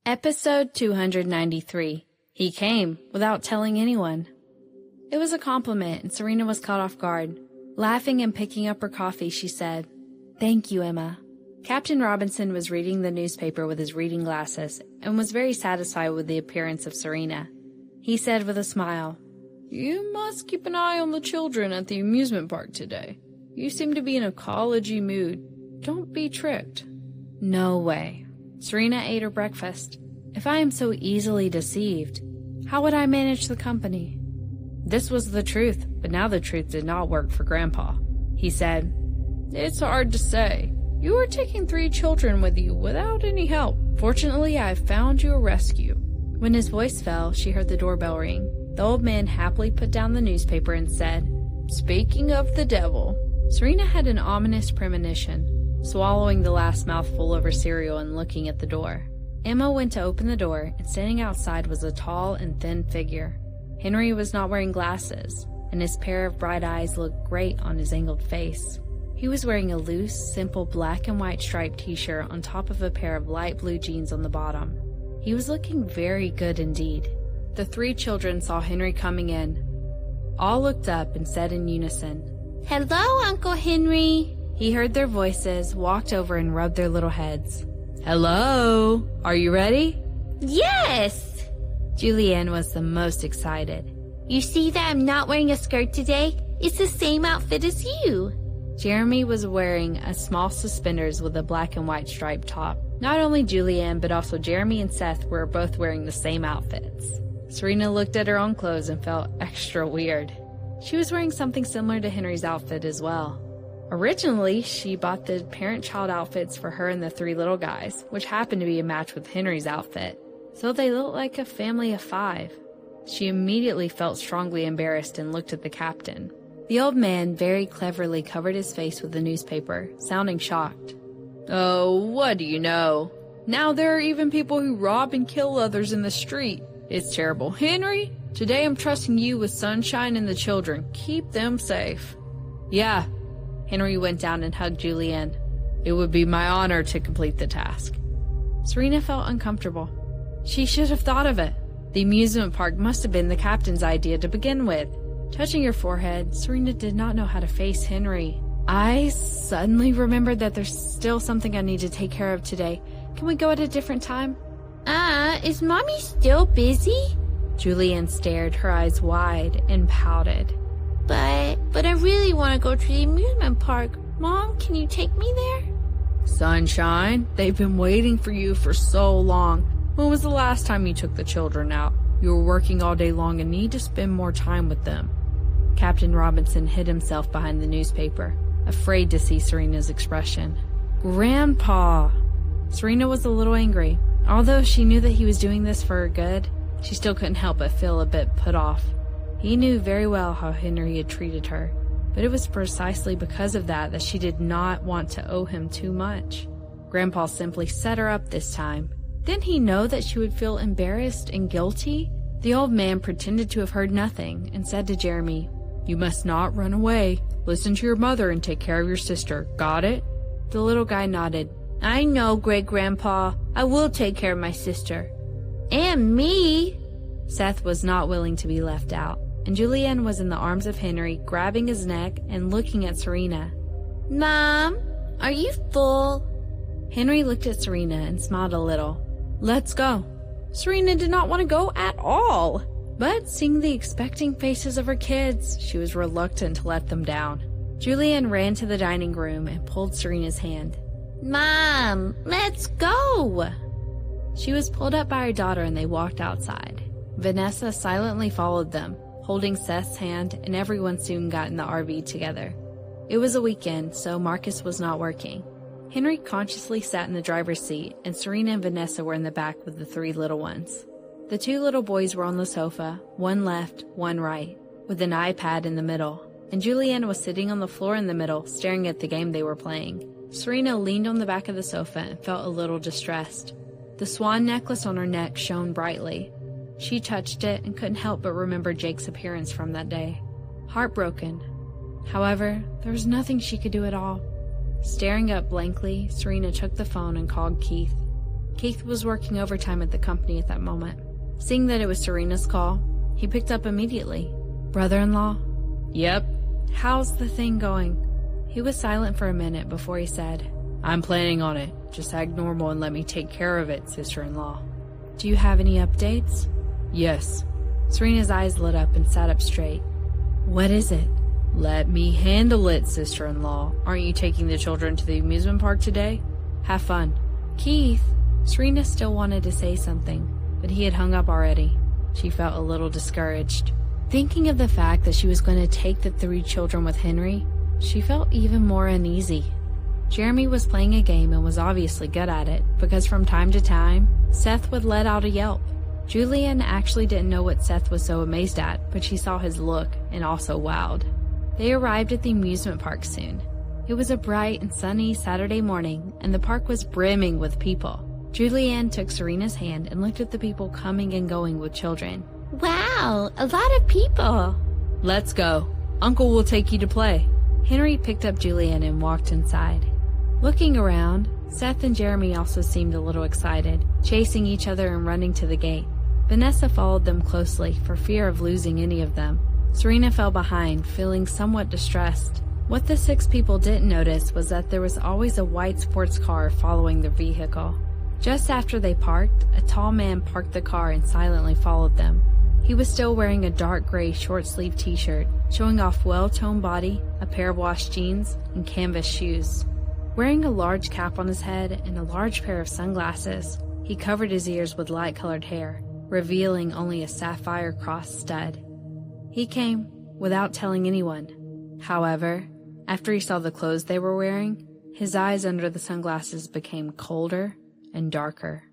Episode 293. He came without telling anyone. It was a compliment, and Serena was caught off guard. Laughing and picking up her coffee, she said, "Thank you, Emma." Captain Robinson was reading the newspaper with his reading glasses and was very satisfied with the appearance of Serena. He said with a smile, "You must keep an eye on the children at the amusement park today. You seem to be in a collegey mood. Don't be tricked." No way. Serena ate her breakfast. If I am so easily deceived, how would I manage the company? This was the truth, but now the truth did not work for Grandpa. He said, "It's hard to say. You are taking 3 children with you without any help. Fortunately, I have found you a rescue." When his voice fell, she heard the doorbell ring. The old man happily put down the newspaper and said, "Speaking of the devil." Serena had an ominous premonition, swallowing the last mouthful of her cereal and looking at the door. Emma went to open the door, and standing outside was a tall and thin figure. Henry was not wearing glasses, and his pair of bright eyes looked great on his angled face. He was wearing a loose, simple black and white striped t-shirt on top of a pair of light blue jeans on the bottom. He was looking very good indeed. The 3 children saw Henry coming in. All looked up and said in unison, "Hello, Uncle Henry." He heard their voices, walked over and rubbed their little heads. "Hello, are you ready?" "Yes!" Julianne was the most excited. "You see that I'm not wearing a skirt today? It's the same outfit as you." Jeremy was wearing a small suspenders with a black and white striped top. Not only Julianne, but also Jeremy and Seth were both wearing the same outfits. Serena looked at her own clothes and felt extra weird. She was wearing something similar to Henry's outfit as well. Originally, she bought the parent-child outfits for her and the 3 little guys, which happened to be a match with Henry's outfit, so they looked like a family of 5. She immediately felt strongly embarrassed and looked at the captain. The old man very cleverly covered his face with the newspaper, sounding shocked. "Oh, what do you know? Now there are even people who rob and kill others in the street. It's terrible. Henry, today I'm trusting you with Sunshine and the children. Keep them safe." "Yeah." Henry went down and hugged Julianne. "It would be my honor to complete the task." Serena felt uncomfortable. She should have thought of it. The amusement park must have been the captain's idea to begin with. Touching her forehead, Serena did not know how to face Henry. "I suddenly remembered that there's still something I need to take care of today. Can we go at a different time?" Is Mommy still busy?" Julianne stared, her eyes wide, and pouted. But I really want to go to the amusement park. Mom, can you take me there?" "Sunshine, they've been waiting for you for so long. When was the last time you took the children out? You were working all day long and need to spend more time with them." Captain Robinson hid himself behind the newspaper, afraid to see Serena's expression. "Grandpa!" Serena was a little angry. Although she knew that he was doing this for her good, she still couldn't help but feel a bit put off. He knew very well how Henry had treated her, but it was precisely because of that she did not want to owe him too much. Grandpa simply set her up this time. Didn't he know that she would feel embarrassed and guilty? The old man pretended to have heard nothing and said to Jeremy, "You must not run away. Listen to your mother and take care of your sister. Got it?" The little guy nodded. "I know, Great-Grandpa. I will take care of my sister. And me." Seth was not willing to be left out, and Julianne was in the arms of Henry, grabbing his neck and looking at Serena. "Mom, are you full?" Henry looked at Serena and smiled a little. "Let's go." Serena did not want to go at all, but seeing the expecting faces of her kids, she was reluctant to let them down. Julianne ran to the dining room and pulled Serena's hand. "Mom, let's go." She was pulled up by her daughter and they walked outside. Vanessa silently followed them, holding Seth's hand, and everyone soon got in the RV together. It was a weekend, so Marcus was not working. Henry consciously sat in the driver's seat, and Serena and Vanessa were in the back with the 3 little ones. The 2 little boys were on the sofa, one left, one right, with an iPad in the middle, and Julianne was sitting on the floor in the middle, staring at the game they were playing. Serena leaned on the back of the sofa and felt a little distressed. The swan necklace on her neck shone brightly. She touched it and couldn't help but remember Jake's appearance from that day. Heartbroken. However, there was nothing she could do at all. Staring up blankly, Serena took the phone and called Keith. Keith was working overtime at the company at that moment. Seeing that it was Serena's call, he picked up immediately. Brother-in-law? Yep. How's the thing going? He was silent for a minute before he said, I'm planning on it. Just act normal and let me take care of it, sister-in-law. Do you have any updates? Yes. Serena's eyes lit up and sat up straight. What is it? Let me handle it, sister-in-law. Aren't you taking the children to the amusement park today? Have fun. Keith. Serena still wanted to say something, but he had hung up already. She felt a little discouraged. Thinking of the fact that she was going to take the 3 children with Henry, she felt even more uneasy. Jeremy was playing a game and was obviously good at it, because from time to time, Seth would let out a yelp. Julianne actually didn't know what Seth was so amazed at, but she saw his look and also wowed. They arrived at the amusement park soon. It was a bright and sunny Saturday morning, and the park was brimming with people. Julianne took Serena's hand and looked at the people coming and going with children. Wow, a lot of people. Let's go. Uncle will take you to play. Henry picked up Julianne and walked inside. Looking around, Seth and Jeremy also seemed a little excited, chasing each other and running to the gate. Vanessa followed them closely for fear of losing any of them. Serena fell behind, feeling somewhat distressed. What the 6 people didn't notice was that there was always a white sports car following their vehicle. Just after they parked, a tall man parked the car and silently followed them. He was still wearing a dark gray short-sleeved t-shirt, showing off well-toned body, a pair of washed jeans, and canvas shoes. Wearing a large cap on his head and a large pair of sunglasses, he covered his ears with light-colored hair, revealing only a sapphire cross stud. He came without telling anyone. However, after he saw the clothes they were wearing, his eyes under the sunglasses became colder and darker.